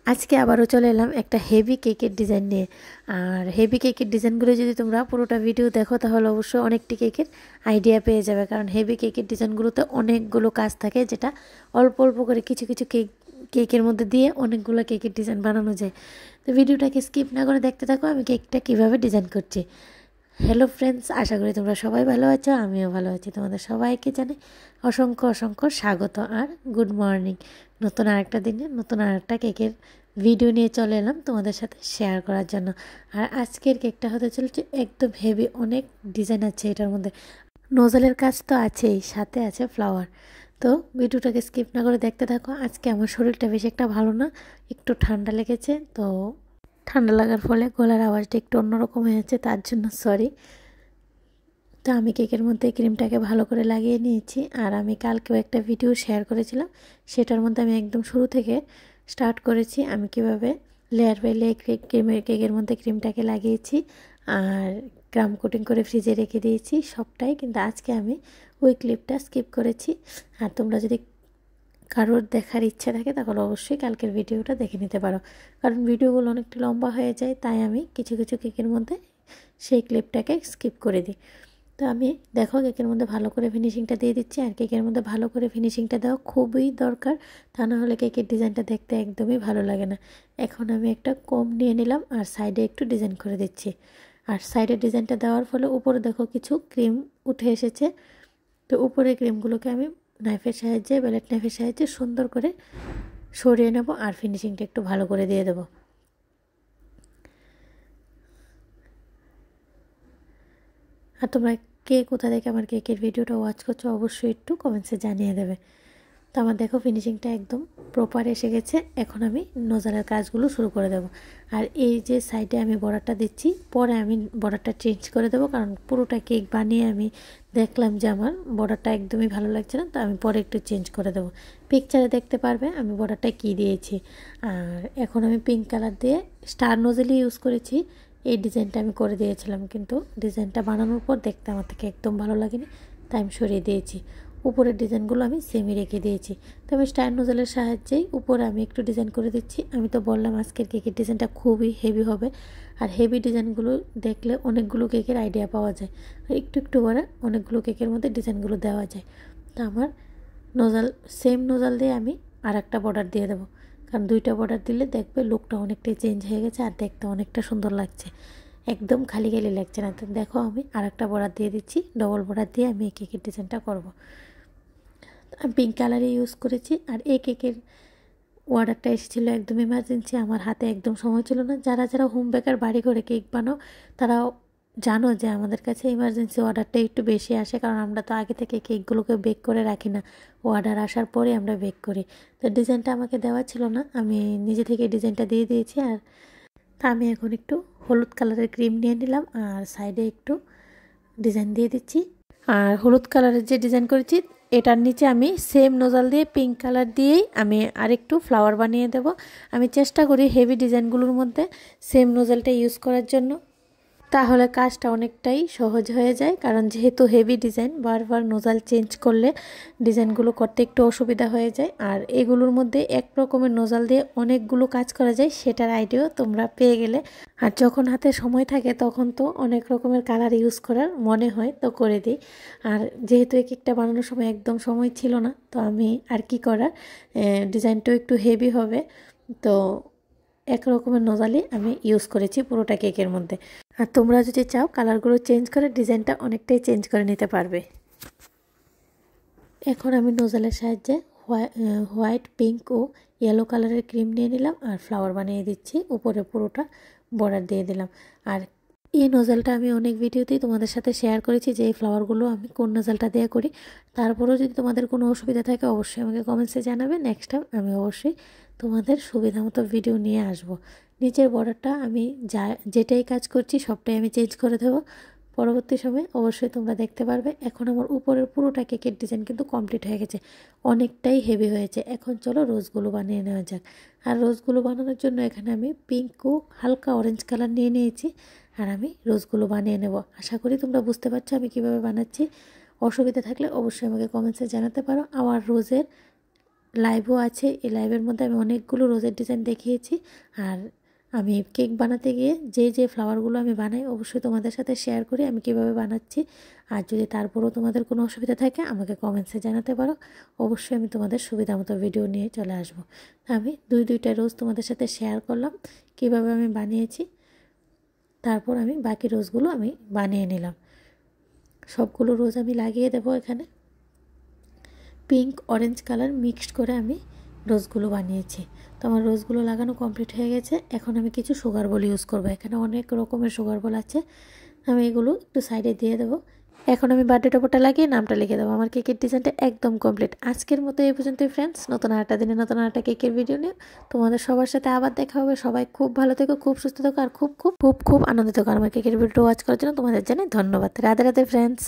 আজকে আবারও চলে এলাম একটা হেভি কেকের ডিজাইন নিয়ে। আর হেভি কেকের ডিজাইনগুলো যদি তোমরা পুরোটা ভিডিও দেখো তাহলে অবশ্যই অনেকটি কেকের আইডিয়া পেয়ে যাবে, কারণ হেভি কেকের ডিজাইনগুলোতে অনেকগুলো কাজ থাকে, যেটা অল্প অল্প করে কিছু কিছু কেকের মধ্যে দিয়ে অনেকগুলো কেকের ডিজাইন বানানো যায়। তো ভিডিওটাকে স্কিপ না করে দেখতে থাকো আমি কেকটা কীভাবে ডিজাইন করছি। হ্যালো ফ্রেন্ডস, আশা করি তোমরা সবাই ভালো আছো, আমিও ভালো আছি। তোমাদের সবাইকে জানাই অসংখ্য অসংখ্য স্বাগত আর গুড মর্নিং। নতুন আরেকটা দিনে নতুন আরেকটা কেকের ভিডিও নিয়ে চলে এলাম তোমাদের সাথে শেয়ার করার জন্য। আর আজকের কেকটা হতে চলছে একদম হেভি, অনেক ডিজাইন আছে এটার মধ্যে। নোজলের কাজ তো আছেই, সাথে আছে ফ্লাওয়ার। তো ভিডিওটাকে স্কিপ না করে দেখতে থাকো। আজকে আমার শরীরটা বেশি একটা ভালো না, একটু ঠান্ডা লেগেছে। তো ঠান্ডা লাগার ফলে গলার আওয়াজটা একটু অন্যরকম হয়েছে, তার জন্য সরি। তো আমি কেকের মধ্যে ক্রিমটাকে ভালো করে লাগিয়ে নিয়েছি। আর আমি কালকেও একটা ভিডিও শেয়ার করেছিলাম, সেটার মধ্যে আমি একদম শুরু থেকে স্টার্ট করেছি আমি কিভাবে লেয়ার বাই লেয়ার কেকের মধ্যে ক্রিমটাকে লাগিয়েছি আর ক্রাম কোটিং করে ফ্রিজে রেখে দিয়েছি সবটাই। কিন্তু আজকে আমি ওই ক্লিপটা স্কিপ করেছি। আর তোমরা যদি কারোর দেখার ইচ্ছা থাকে তাহলে অবশ্যই কালকের ভিডিওটা দেখে নিতে পারো, কারণ ভিডিওগুলো অনেকটা লম্বা হয়ে যায়, তাই আমি কিছু কিছু কেকের মধ্যে সেই ক্লিপটাকে স্কিপ করে দিই। তো আমি দেখো কেকের মধ্যে ভালো করে ফিনিশিংটা দিয়ে দিচ্ছি। আর কেকের মধ্যে ভালো করে ফিনিশিংটা দেওয়া খুবই দরকার, তা না হলে কেকের ডিজাইনটা দেখতে একদমই ভালো লাগে না। এখন আমি একটা কম নিয়ে নিলাম আর সাইডে একটু ডিজাইন করে দিচ্ছি। আর সাইডে ডিজাইনটা দেওয়ার ফলে উপরে দেখো কিছু ক্রিম উঠে এসেছে। তো উপরে ক্রিমগুলোকে আমি নাইফের সাহায্যে, ব্লেড নাইফের সাহায্যে সুন্দর করে সরিয়ে নেব আর ফিনিশিংটা একটু ভালো করে দিয়ে দেবো। আর তোমরা কে কোথা থেকে আমার কেকের ভিডিওটা ওয়াচ করছো অবশ্যই একটু কমেন্টসে জানিয়ে দেবে। তো আমার দেখো ফিনিশিংটা একদম প্রপার এসে গেছে। এখন আমি নোজালের কাজগুলো শুরু করে দেব। আর এই যে সাইডে আমি বর্ডারটা দিচ্ছি, পরে আমি বর্ডারটা চেঞ্জ করে দেবো, কারণ পুরোটা কেক বানিয়ে আমি দেখলাম যে আমার বর্ডারটা একদমই ভালো লাগছে না, তো আমি পরে একটু চেঞ্জ করে দেবো। পিকচারে দেখতে পারবে আমি বর্ডারটা কী দিয়েছি। আর এখন আমি পিঙ্ক কালার দিয়ে স্টার নোজেলই ইউজ করেছি। এই ডিজাইনটা আমি করে দিয়েছিলাম, কিন্তু ডিজাইনটা বানানোর পর দেখতে আমার থেকে একদম ভালো লাগেনি, তাই আমি সরিয়ে দিয়েছি। উপরের ডিজাইনগুলো আমি সেমই রেখে দিয়েছি। তবে স্টার নোজেলের সাহায্যেই উপরে আমি একটু ডিজাইন করে দিচ্ছি। আমি তো বললাম আজকের কেকের ডিজাইনটা খুবই হেভি হবে, আর হেভি ডিজাইনগুলো দেখলে অনেকগুলো কেকের আইডিয়া পাওয়া যায়, আর একটু একটু করে অনেকগুলো কেকের মধ্যে ডিজাইনগুলো দেওয়া যায়। তো আমার নোজাল, সেম নোজাল দিয়ে আমি আর একটা বর্ডার দিয়ে দেবো, কারণ দুইটা বর্ডার দিলে দেখবে লুকটা অনেকটাই চেঞ্জ হয়ে গেছে আর দেখতে অনেকটা সুন্দর লাগছে, একদম খালি খালি লাগছে না। তো দেখো আমি আর একটা বর্ডার দিয়ে দিচ্ছি, ডবল বর্ডার দিয়ে আমি এই কেকের ডিজাইনটা করব। আমি পিঙ্ক কালারই ইউজ করেছি। আর এই কেকের অর্ডারটা এসেছিলো একদম ইমার্জেন্সি, আমার হাতে একদম সময় ছিল না। যারা যারা হোম বেকার বাড়ি করে কেক বানাও তারা জানো যে আমাদের কাছে ইমার্জেন্সি অর্ডারটা একটু বেশি আসে, কারণ আমরা তো আগে থেকে কেকগুলোকে বেক করে রাখি না, অর্ডার আসার পরে আমরা বেক করি। তো ডিজাইনটা আমাকে দেওয়া ছিল না, আমি নিজে থেকে ডিজাইনটা দিয়ে দিয়েছি। আর তা আমি এখন একটু হলুদ কালারের ক্রিম নিয়ে নিলাম আর সাইডে একটু ডিজাইন দিয়ে দিচ্ছি। আর হলুদ কালারের যে ডিজাইন করেছি এটার নিচে আমি সেম নোজাল দিয়ে পিঙ্ক কালার দিয়েই আমি আরেকটু ফ্লাওয়ার বানিয়ে দেব। আমি চেষ্টা করি হেভি ডিজাইনগুলোর মধ্যে সেম নোজালটা ইউজ করার জন্য, তাহলে কাজটা অনেকটাই সহজ হয়ে যায়। কারণ যেহেতু হেভি ডিজাইন, বারবার নোজাল চেঞ্জ করলে ডিজাইনগুলো করতে একটু অসুবিধা হয়ে যায়। আর এগুলোর মধ্যে এক রকমের নোজাল দিয়ে অনেকগুলো কাজ করা যায়, সেটার আইডিয়াও তোমরা পেয়ে গেলে। আর যখন হাতে সময় থাকে তখন তো অনেক রকমের কালার ইউজ করার মনে হয়, তো করে দিই। আর যেহেতু এই কেকটা বানানোর সময় একদম সময় ছিল না, তো আমি আর কি করার, ডিজাইনটাও একটু হেভি হবে, তো এক রকমের নোজালই আমি ইউজ করেছি পুরোটা কেকের মধ্যে। আর তোমরা যদি চাও কালারগুলো চেঞ্জ করে ডিজাইনটা অনেকটাই চেঞ্জ করে নিতে পারবে। এখন আমি নোজালের সাহায্যে হোয়াইট, পিঙ্ক ও ইয়েলো কালারের ক্রিম নিয়ে নিলাম আর ফ্লাওয়ার বানিয়ে দিচ্ছি, উপরে পুরোটা বর্ডার দিয়ে দিলাম। আর এই নোজালটা আমি অনেক ভিডিওতেই তোমাদের সাথে শেয়ার করেছি যে এই ফ্লাওয়ারগুলো আমি কোন নোজালটা দিয়ে করি। তারপরেও যদি তোমাদের কোনো অসুবিধা থাকে অবশ্যই আমাকে কমেন্টসে জানাবে, নেক্সট টাইম আমি অবশ্যই তোমাদের সুবিধা মতো ভিডিও নিয়ে আসব। নিচের বর্ডারটা আমি যেটাই কাজ করছি সবটাই আমি চেঞ্জ করে দেবো পরবর্তী সময়ে, অবশ্যই তোমরা দেখতে পারবে। এখন আমার উপরের পুরোটা কেকের ডিজাইন কিন্তু কমপ্লিট হয়ে গেছে, অনেকটাই হেভি হয়েছে। এখন চলো রোজগুলো বানিয়ে নেওয়া যাক। আর রোজগুলো বানানোর জন্য এখানে আমি পিঙ্ক ও হালকা অরেঞ্জ কালার নিয়ে নিয়েছি, আর আমি রোজগুলো বানিয়ে নেব। আশা করি তোমরা বুঝতে পারছো আমি কিভাবে বানাচ্ছি। অসুবিধা থাকলে অবশ্যই আমাকে কমেন্টসে জানাতে পারো। আমার রোজের লাইভও আছে। এই লাইভের মধ্যে আমি অনেকগুলো রোজের ডিজাইন দেখিয়েছি। আর আমি কেক বানাতে গিয়ে যে ফ্লাওয়ারগুলো আমি বানাই অবশ্যই তোমাদের সাথে শেয়ার করি আমি কীভাবে বানাচ্ছি। আর যদি তারপরেও তোমাদের কোনো অসুবিধা থাকে আমাকে কমেন্টসে জানাতে পারো, অবশ্যই আমি তোমাদের সুবিধা মতো ভিডিও নিয়ে চলে আসবো। আমি দুইটা রোজ তোমাদের সাথে শেয়ার করলাম কীভাবে আমি বানিয়েছি। তারপর আমি বাকি রোজগুলো আমি বানিয়ে নিলাম। সবগুলো রোজ আমি লাগিয়ে দেবো এখানে। পিঙ্ক অরেঞ্জ কালার মিক্সড করে আমি রোজগুলো বানিয়েছি। তো আমার রোজগুলো লাগানো কমপ্লিট হয়ে গেছে। এখন আমি কিছু সুগার বল ইউজ করবো। এখানে অনেক রকমের সুগার বল আছে, আমি এগুলো একটু সাইডে দিয়ে দেবো। এখন আমি বার্থডে টপারটা লাগিয়ে নামটা লিখে দেবো। আমার কেকের ডিজাইনটা একদম কমপ্লিট। আজকের মতো এই পর্যন্তই ফ্রেন্ডস। নতুন আরেকটা দিনে নতুন আরেকটা কেকের ভিডিও নিয়ে তোমাদের সবার সাথে আবার দেখা হবে। সবাই খুব ভালো থেকো, খুব সুস্থ থেকো আর খুব খুব খুব খুব আনন্দিত থেকো। আমার কেকের ভিডিও ওয়াচ করার জন্য তোমাদের জানাই ধন্যবাদ। রাধে রাধে ফ্রেন্ডস।